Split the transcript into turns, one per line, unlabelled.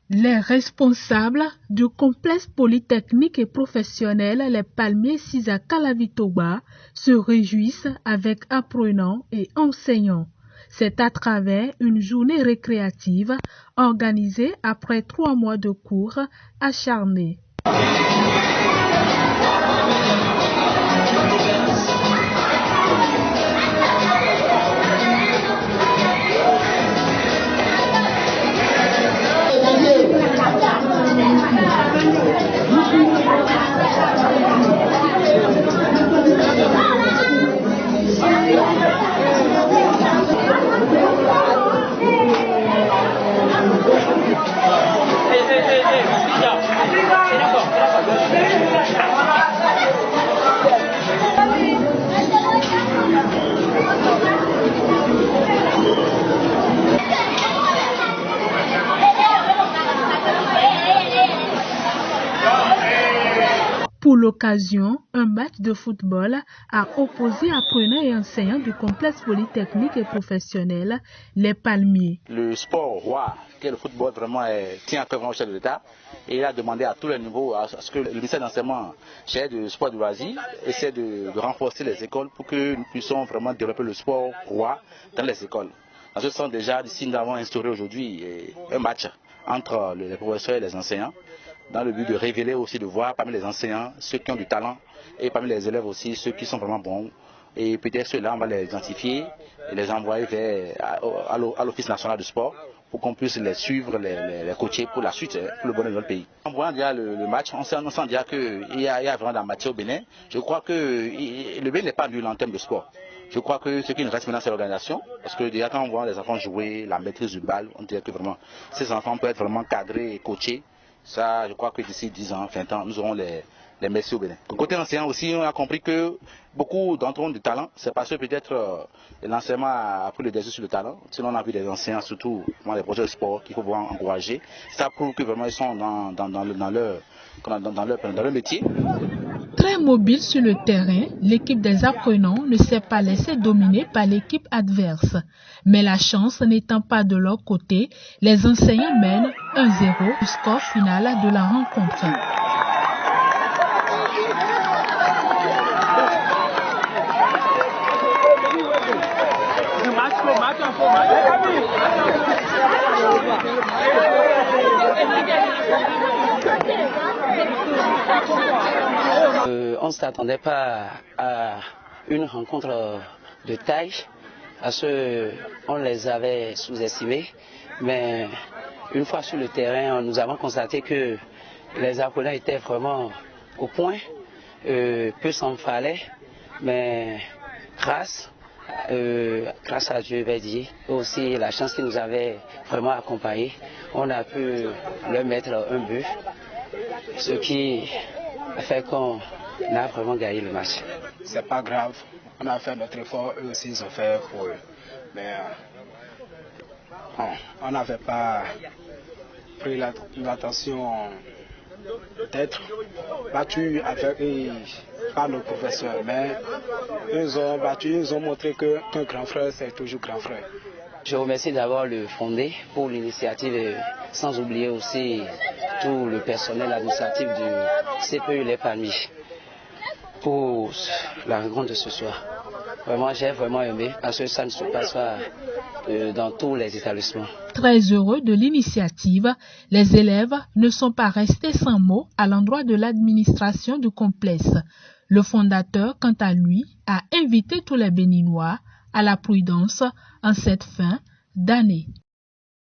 Les responsables du complexe polytechnique et professionnel Les Palmiers 6 à Kalavitoba se réjouissent avec apprenants et enseignants. C'est à travers une journée récréative organisée après 3 mois de cours acharnés. Pour l'occasion, un match de football a opposé apprenants et enseignants du complexe polytechnique et professionnel Les Palmiers.
Le sport roi, que le football vraiment tient à cœur au chef de l'État, et il a demandé à tous les niveaux à ce que le ministère d'enseignement cherche du sport du loisir, essaie de renforcer les écoles pour que nous puissions vraiment développer le sport roi dans les écoles. Dans ce sens, déjà, ici, nous avons instauré aujourd'hui un match entre les professeurs et les enseignants, dans le but de révéler aussi, de voir parmi les enseignants ceux qui ont du talent et parmi les élèves aussi ceux qui sont vraiment bons. Et peut-être ceux-là, on va les identifier et les envoyer à l'Office national du sport pour qu'on puisse les suivre, les coacher pour la suite, pour le bonheur de notre pays. En voyant déjà le match, on sent déjà qu'il y a vraiment de la matière au Bénin. Je crois que le Bénin n'est pas nul en termes de sport. Je crois que ce qui nous reste maintenant, c'est l'organisation. Parce que déjà, quand on voit les enfants jouer, la maîtrise du bal, on dirait que vraiment, ces enfants peuvent être vraiment cadrés et coachés. Ça, je crois que d'ici 10 ans, 20 ans, nous aurons les messieurs au Bénin. Côté enseignant aussi, on a compris que beaucoup d'entre eux ont du talent. C'est parce que peut-être l'enseignement a pris le dessus sur le talent. Sinon, on a vu des enseignants, surtout dans les projets de sport, qu'il faut vraiment encourager. Ça prouve que vraiment ils sont dans leur métier.
Très mobile sur le terrain, l'équipe des apprenants ne s'est pas laissée dominer par l'équipe adverse. Mais la chance n'étant pas de leur côté, les enseignants mènent 1-0 au score final de la rencontre.
On ne s'attendait pas à une rencontre de taille, parce qu'on les avait sous-estimés, mais une fois sur le terrain, nous avons constaté que les apprenants étaient vraiment au point, peu s'en fallait, mais grâce à Dieu, et aussi la chance qui nous avait vraiment accompagnés, on a pu leur mettre un but, ce qui a fait qu'on a vraiment gagné le match.
C'est pas grave, on a fait notre effort, eux aussi ils ont fait pour eux. Mais on n'avait pas pris l'attention d'être battus par nos professeurs. Mais ils ont battu, ils ont montré qu'un grand frère, c'est toujours grand frère.
Je remercie d'abord le Fondé pour l'initiative, sans oublier aussi tout le personnel administratif du CPE Les Palmiers pour la rencontre de ce soir. Vraiment, j'ai vraiment aimé parce que ça ne se passe pas dans tous les établissements.
Très heureux de l'initiative, les élèves ne sont pas restés sans mots à l'endroit de l'administration du complexe. Le fondateur, quant à lui, a invité tous les Béninois à la prudence en cette fin d'année.